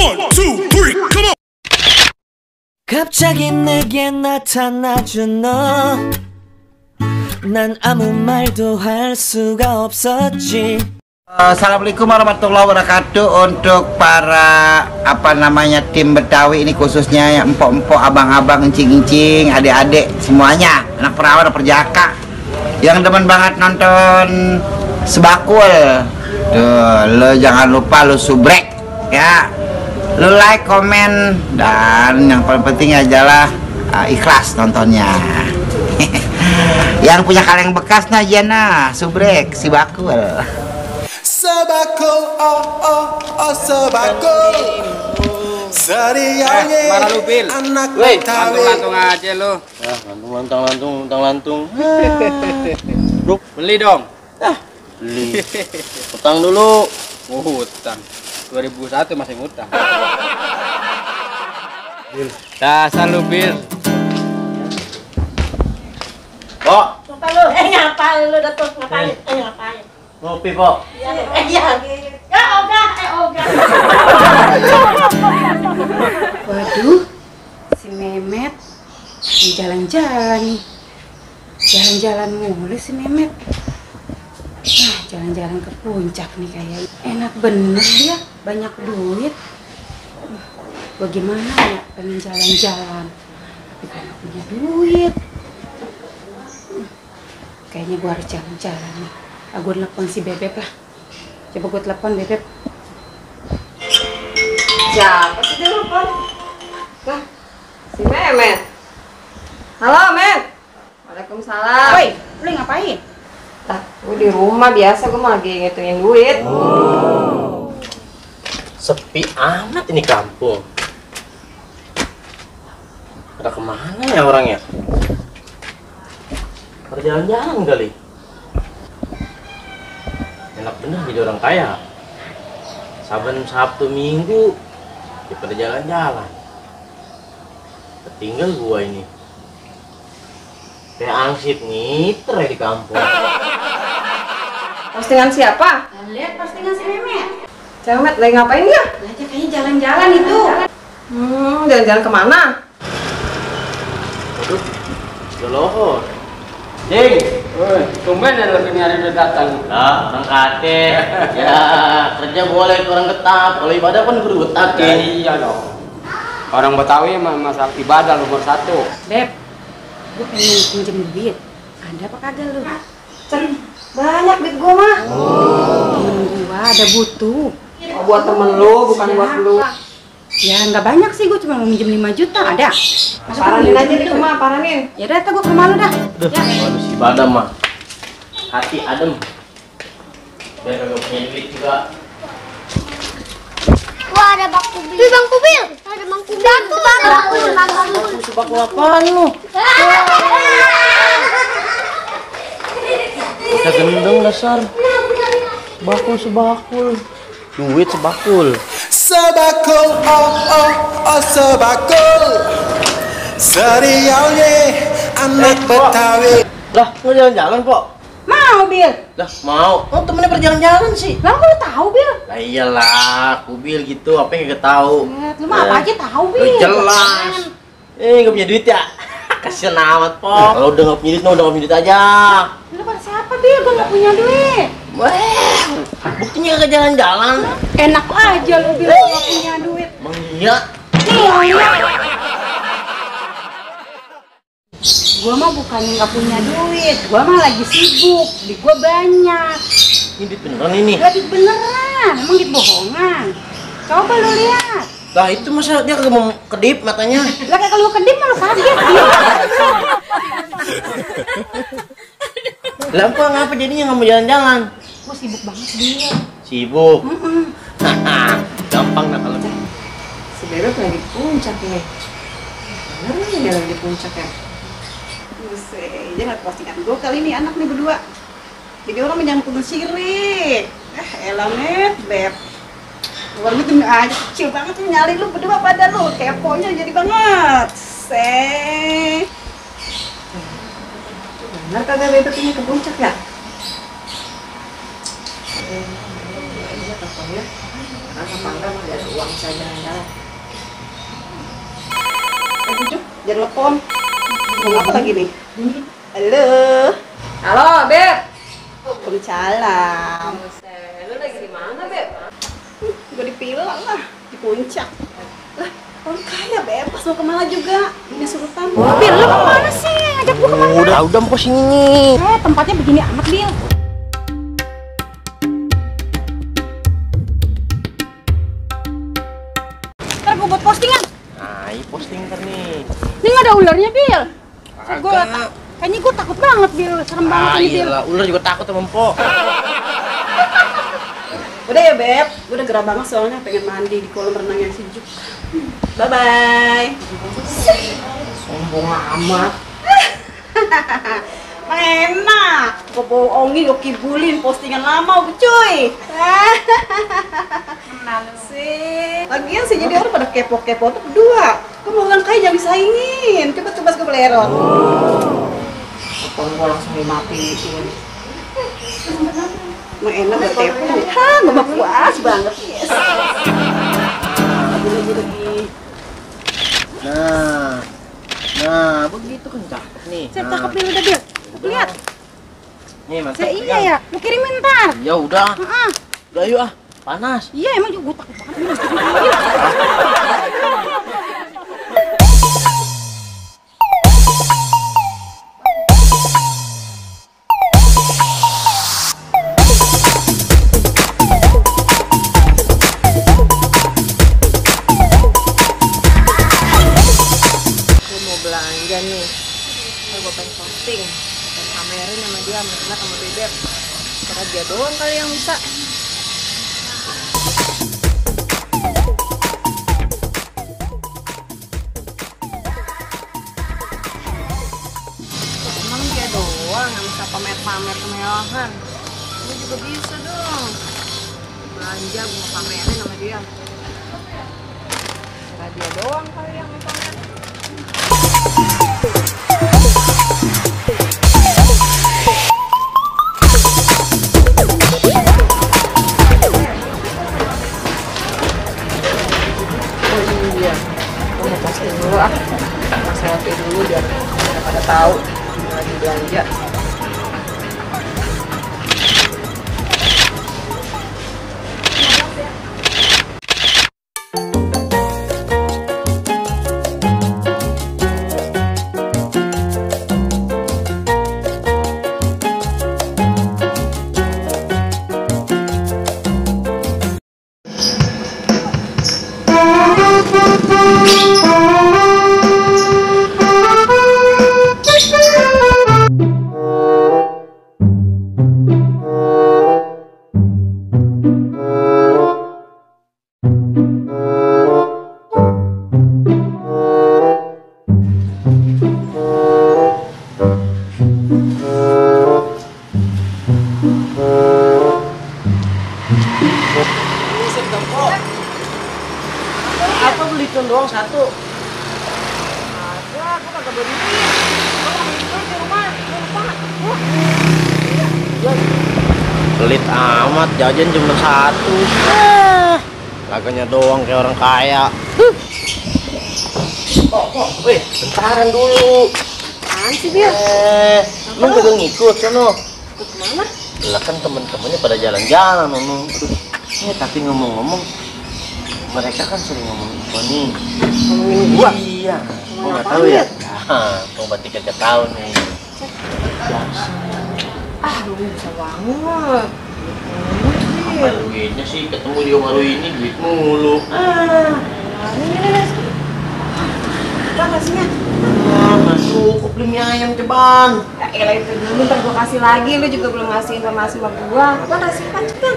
One, two, three, come on. 갑자기 내게 나타나준 너, 난 아무 말도 할 수가 없었지. Assalamualaikum warahmatullahi wabarakatuh. Untuk para tim Betawi ini, khususnya yang empok-empok, abang-abang, encing-encing, adik-adik semuanya, anak perawan, anak perjaka yang demen banget nonton Sebakul tuh, lo jangan lupa lo subrek ya, lo like, komen, dan yang paling penting adalah ikhlas nontonnya. Yang punya kaleng bekas nah jana subrek Sebakul. Sebakul, oh sebakul. Serialnya mana lu, Bil? Anak Betawi. Lantung aja lu. Ya, lantung. Bro, beli dong. Beli. Utang dulu. Oh, utang. 2001 masih ngutang. Dasar lu, Bil. Pok. Ngapain lu datang? Ngapain? Ngapain? Ngopi, Pok. Iya. Ya, ogah. Waduh, si Memet di jalan-jalan nih. Jalan-jalan mulu si Memet. Nah, jalan-jalan ke puncak nih kayaknya. Enak bener dia, banyak duit. Bagaimana ya pengen jalan-jalan, tapi karena punya duit. Kayaknya gua harus jalan-jalan nih. Gue telepon si Bebep lah. Coba gue telepon Bebep. Siapa sih dia telepon? Nah, si Memet. Halo, Met. Waalaikumsalam. Woi, lu ngapain? Tah, gue di rumah biasa, gue mau lagi ngitungin duit. Sepi amat ini kampung. Ada kemana ya orangnya? Pada jalan-jalan kali. Enak bener jadi orang kaya. Saben Sabtu Minggu ya pada jalan-jalan. Ketinggal gua ini. Kayak angsip ngiter ya di kampung. Postingan siapa? Lihat postingan si Memet. Si Memet lagi ngapain dia? Aja kayaknya jalan-jalan itu. Jalan-jalan kemana? Waduh, udah lohor. Jing, Tumben ya lu sini udah datang. nah, orang kate. Ya, kerja boleh kurang ketap. Kalau ibadah kan kudu ketat Ya, ya. iya dong. Orang Betawi masalah ibadah nomor 1. Beb, gue pengen pinjem duit. Ada apa kagak lu? Banyak duit gue mah. Temen gua ada butuh. Oh, buat temen lu, bukan Iya. buat lu. Ya nggak banyak sih, gue cuma mau minjem 5 juta. Ada? Masa Paranin gua aja minjem di gitu? rumah, paranin. Ya udah, gue ke rumah lu dah. Aduh, Ya. waduh si Badam mah. Hati adem. Biar kagak punya duit juga. Wah, ada Bang Kubil. Bang Kubil. Ada Bang Kubil. Bang Sebakul apaan lu? Kita gendeng dasar. Sebakul. Duit sebakul. Sebakul, oh sebakul. Serialnya Anak Betawi. Lah, mau jalan-jalan, Pok? Mau, Bil? Lah, mau. Oh, temennya berjalan-jalan sih. Lah, kok lu tahu, Bil? Lah iyalah, Kubil gitu, apa yang gak tahu. Lu mah apa aja tahu, Bil. Jelas. Gak punya duit ya? Kasian amat, Pok. Kalau udah gak punya duit, udah gak punya duit aja. Lu pada siapa, Bil? Gue gak punya duit. Wah, buktinya gak jalan-jalan. Enak aja lu, Bil, gak punya duit. Bang iya. Gua mah bukan nggak punya duit, gua mah lagi sibuk, duit gua banyak. Ini duit beneran ini. Gak duit beneran, emang duit bohongan. Coba lu lihat. Lah itu masa dia kagak mau kedip matanya. Lah kayak kalau lu kedip mah lu kaget, Bil. Lah apa ngapa jadinya nggak mau jalan-jalan? Gua sibuk banget dia. Sibuk. Gampang dah kalau. Si Bebek lagi di puncak nih. Bener nih dia lagi di puncak ya. Buset, dia ngeliat postingan gue kali ini anak nih berdua. Jadi orang menyangkut sirik. Elah Met, Beb. Luar gitu aja kecil banget tuh nyali lu berdua pada lu. Keponya jadi banget. Bener kagak Bebek ini ke puncak ya? Iya, teleponnya. Karena apa enggak mah ada uang. bisa jalan-jalan. Bujuk, jangan telepon. Mau apa lagi nih? Halo. Halo, Beb. Waalaikumsalam. Lu lagi di mana, Beb? Gue di Pila lah, di puncak. Lah, orang kaya bebas mau kemana juga. Ini Sultan. Bil, lu kemana sih? Ngajak gua kemana? Udah mau sini. Tempatnya begini amat, Bil. Ntar gue buat postingan. Nah, ini posting ntar nih. Ini nggak ada ularnya, Bil. Kayaknya gue takut banget, Bil. Serem banget ini, Bil. Iyalah, ular juga takut sama empok. Udah ya, Beb. Gue udah gerah banget soalnya pengen mandi di kolam renang yang sejuk. Bye-bye. Sombong amat. Enak. Gue bohongin, gue kibulin postingan lama, cuy. Sih. Lagian sih jadi orang pada kepo-kepo tuh berdua. Gue mau orang kaya jangan disaingin. Coba gue belerot. Telepon gua langsung dimatiin. Emang enak gak tepo? Hah, mama puas banget. Yes. Lagi. Nah, begitu kan cakep nih. Saya cakep Bil, udah Bil. Lihat. Nih, mantap. Saya iya ya. Mau kirimin ntar. Ya udah. Udah yuk ah, panas. Iya, emang juga gue takut banget. Bil. Belanja nih, gue pengen posting, pengen pamerin sama dia, sama sama Bebek. Karena dia doang kali yang bisa. Emang dia doang yang bisa pamer-pamer kemewahan. Gue juga bisa dong. Belanja, gue mau pamerin sama dia. Karena dia doang kali yang bisa pamer. Posting dulu ah, selfie dulu biar pada tahu lagi belanja. Apa beli ikan doang satu? Ada, aku kagak beli duit. Aku mau ikut di rumah, lupa. Pelit amat, jajan cuma satu. Laganya doang kayak orang kaya. Wih, bentaran dulu. Apaan sih, Bil? Lu kagak ngikut sono. Ikut kemana? Lah kan temen-temennya pada jalan-jalan ngomong. Tapi ngomong-ngomong, mereka kan sering ngomong info nih. Ngomongin gua? Iya. Gua nggak tahu ya. Nah, gua berarti kagak tahu nih. Ah, lu bisa banget. Apa duitnya sih? Ketemu dia baru ini duit mulu. Ini. Apa kasihnya? Nggak cukup beli mie ayam ceban. Ya elah itu dulu, ntar gua kasih lagi. Lu juga belum ngasih informasi sama gua. Gua kasih kan cepet.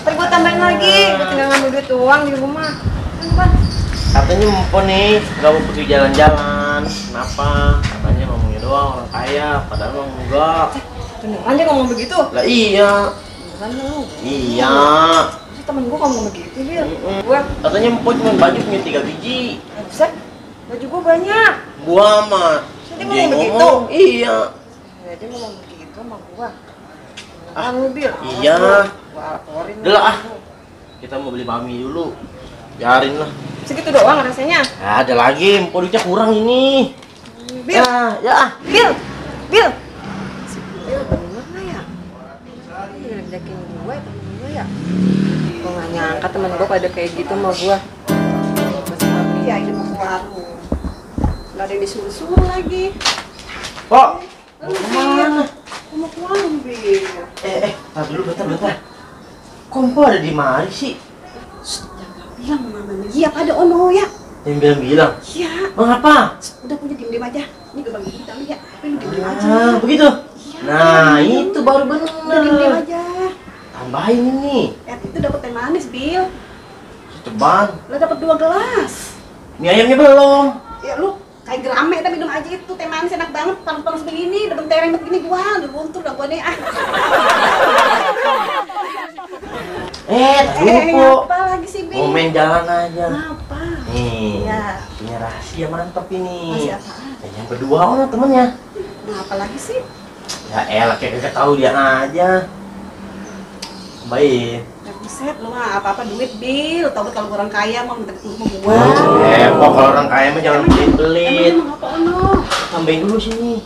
Ntar gua tambahin lagi. Gua tinggal ngambil duit uang di rumah. Kan? Katanya Mpo nih nggak mau pergi jalan-jalan. Kenapa? Katanya ngomongnya doang orang kaya. Padahal emang enggak. Beneran dia ngomong begitu? Lah iya. Beneran lu? Iya. Si temen gua ngomong begitu, Bil. Gua, Katanya Mpo cuma baju punya 3 biji. buset, baju gua banyak. Gua mah. Dia ngomong begitu? Iya. Ya, dia ngomong begitu sama gua. Beneran lu, Bil? Iya. Gua laporin. Udah lah ah. Kita mau beli mami dulu. biarin lah. Segitu doang rasanya. Ya, ada lagi, empuknya kurang ini. Bil. Ya. Bil. Si Bil bener nggak ya? Ngeledekin gue temen gue ya? Gue nggak nyangka temen gue pada kayak gitu sama gue. Iya, ini mau ke warung. Nggak ada yang disuruh-suruh lagi. Kok? Mau kemana? Mau ke warung, Bil. Tar dulu, bentar. Kok ada di mari sih? Bilang mamanya. Iya, pada ono ya. Yang bilang? Iya. Mengapa? Udah punya diem aja. Ini gue bagi kita ya. Tapi lu diem aja. Begitu? Nah, itu baru bener. Udah diem aja. Tambahin ini. Itu dapat teh manis, Bil. Ceban. Lo dapat 2 gelas. Mie ayamnya belum. Ya lu kayak gerame tapi minum aja itu teh manis enak banget, panas-panas begini, udah tereng begini gua, udah buntur dah gua nih ah. Lupa. Apa lagi sih, Bil? Mau main jalan aja. Apa? Nih, Ya. punya rahasia mantep ini. Rahasia apaan? Yang berdua ono temennya. Nah, apa lagi sih? Ya elah, kayak kagak tahu dia aja. Baik. Ya buset, lu mah apa-apa duit, Bil. Tau kalau orang kaya mau minta sama gua. Kok kalau orang kaya mah jangan pelit-pelit. Emang apa ono? Tambahin dulu sini.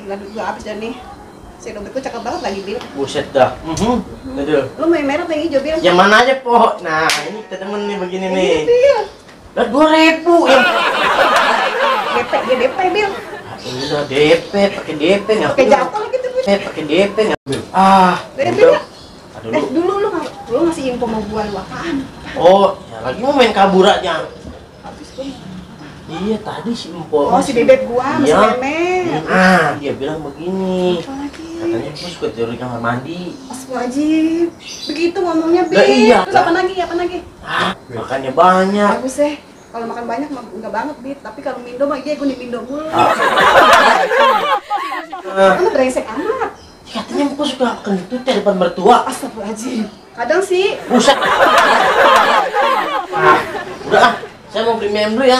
Ya duit gua habis dah nih. Si dompet gua cakep banget lagi, Bil. Buset dah. Betul. Lu mau yang merah atau yang hijau, Bil? Yang mana aja, Po? Nah, ini kita temen nih begini nih. Bil. Lah 2.000 ya. DP, Bil. Udah DP, pakai DP enggak? Pakai jatuh lagi tuh, Bil. Pakai DP enggak? DP udah. ya? Dulu lu ngasih info mau gua lu apaan? Oh, ya lagi mau main kabur aja. Iya, tadi si Empok. Oh, si bebek gua masih memet. Dia bilang begini. Apa lagi? Katanya gua suka tidur di kamar mandi. Astagfirullahaladzim. Begitu ngomongnya, Bil. Lah iya. Terus apa lagi? Makannya banyak. Bagus deh. Kalau makan banyak mah enggak banget, Bit. Tapi kalau mindo mah iya gua nih mindo mulu. Kamu brengsek amat. Katanya Empok suka kentut di depan mertua. Astagfirullahaladzim. Kadang sih. Buset. Udah saya mau beli mie ayam dulu ya.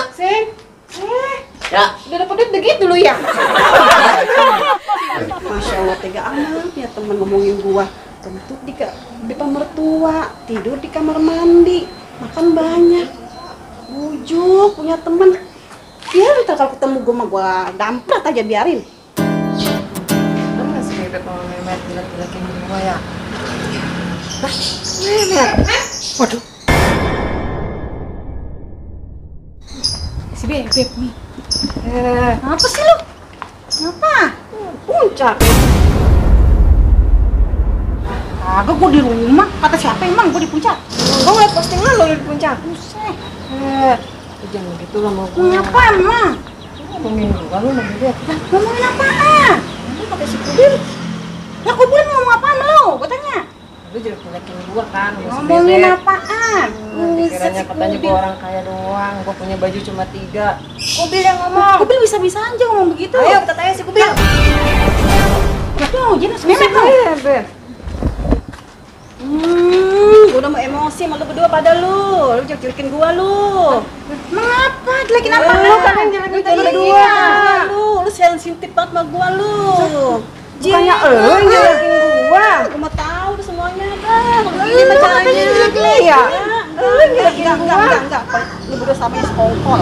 Ya. Udah dapat duit begitu lu ya. Masya Allah, tega amat ya temen ngomongin gua. Kentut di depan mertua, tidur di kamar mandi, makan banyak. Bujuk punya temen. Biarin kalau ketemu gua mah gua damprat aja biarin. Kan masih bebek sama memet gila-gilakin gue ya. Memet. Waduh. Si bebek nih. Apa sih lu? Kenapa? Puncak. Kagak, gua di rumah. Kata siapa emang gua di puncak? Gue ngeliat postingan lo di puncak. Buset. Jangan gitu lah mau gue. Ngapa emang? Ngomongin gue, lu mau bebek. Ngomongin apaan? Lu pakai si Kubil. Ya Kubil ngomong apaan lu? Gua tanya. Lu jelek-jelekin gue kan. Ngomongin apaan? Pikirannya katanya gue orang kaya doang. Gue punya baju cuma 3. Kubil yang ngomong. Kubil bisa-bisa aja ngomong begitu. Ayo kita tanya si Kubil. Tuh, jenis memet tuh. Bebek. Gua udah mau emosi sama lu berdua pada lu. Lu jelek-jelekin gua lu. Mengapa? Jelekin apa? Lu kan yang jelekin kita berdua. Lu sensitif banget sama gua lu. Bukannya lu yang jelekin gua. Gua mau tahu tuh semuanya dah. Begini caranya. Ya. Lu yang jelekin gua. Enggak. Lu berdua sama sekongkol.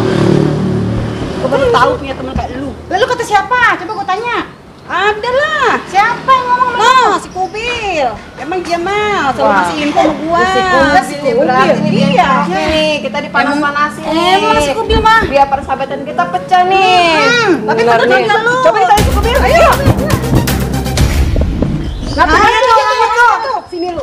Gua baru tahu punya temen kayak lu. Lalu kata siapa? Coba gua tanya. Ada lah. Siapa yang ngomong sama lu? Si Kubil. Emang dia mah selalu ngasih info sama gua. Si Kubil berarti nih dia nih. Kita dipanas-panasin nih. Emang si Kubil mah. Biar persahabatan kita pecah nih. Tapi bener nih. Lu. Coba ditanya si Kubil. Ayo. Ngapain lu? Sini lu.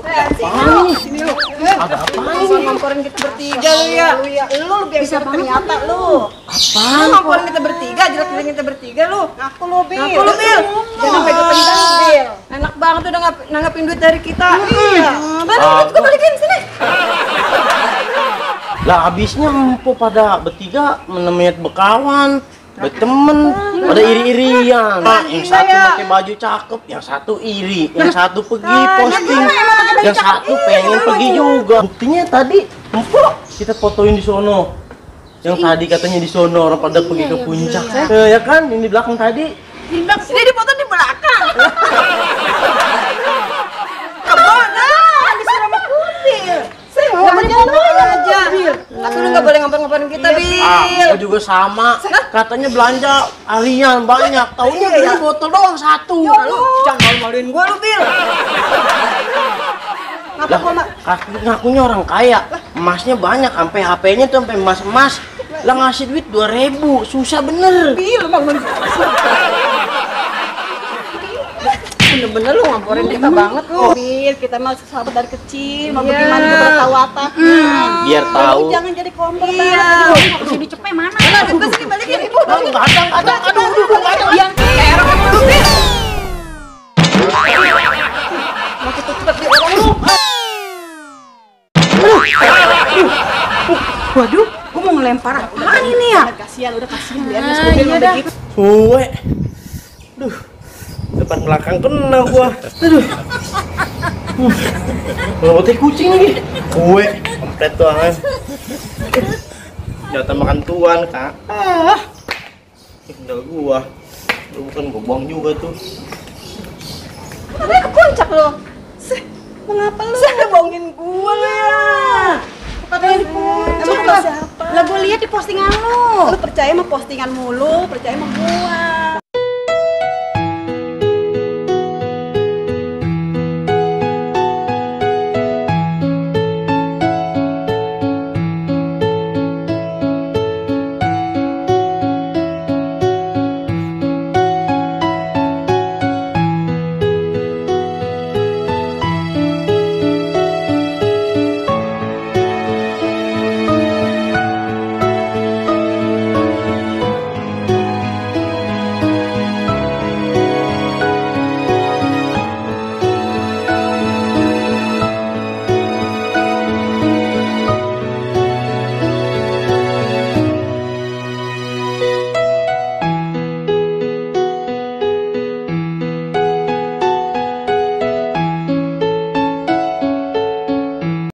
Sini lu. Ada apaan Lu ngomporin kita bertiga lu ya. Lu bisa ternyata lu. Lu ngomporin kita bertiga, jelek-jelekin kita bertiga lu. Aku lu, Bil. Ngaku lu, Bil. Jangan sampai gue tendang, Bil. Enak banget udah nanggapin duit dari kita. Iya. Balik duit gue balikin sini. Lah habisnya Empok pada bertiga menemui bekawan, bertemen, pada iri-irian. Yang satu pakai baju cakep, yang satu iri, yang satu pergi posting, yang satu pengen pergi juga. Buktinya tadi Empok kita fotoin di sono. Yang tadi katanya di sono orang pada pergi ke puncak. Ya kan, yang di belakang tadi. Ini di foto di belakang. Kemana? Disuruh sama Kubil. Saya mau jalan aja. Tapi lu nggak boleh ngomong-ngomongin kita, Bil. Aku juga sama. Katanya belanja harian banyak. Taunya beli botol doang satu. Jangan malu-maluin gua lu, Bil. Ngapa gua mak? Ngakunya orang kaya. Emasnya banyak, sampai HP-nya tuh sampai emas-emas. Lah ngasih duit 2.000, susah bener. Bil, malu-malu. Bener-bener lu ngomporin kita banget lu. Bil, kita mah sahabat dari kecil, mau bagaimana kita tahu wataknya. Biar tahu. Jangan jadi kompor. Iya. Sini cepet mana? Mana ke sini balikin ibu. Enggak ada. Aduh, enggak ada. Yang kayak orang lu, Bil. Makin cepet di orang lu. Waduh, gua mau ngelempar apaan ini ya? Udah kasihan biar Iya dah. Gue. Duh. Depan belakang kena gua. Aduh. Ngelotek kucing lagi. Gue komplit tuangan. Jatah makan tuan, Kak. Tinggal gua. Lu bukan gua buang juga tuh. Katanya ke puncak lo. Mengapa lu bohongin gua ya? Katanya di puncak. Emang siapa? Lah gua lihat di postingan lu. Lu percaya sama postingan mulu, percaya sama gua.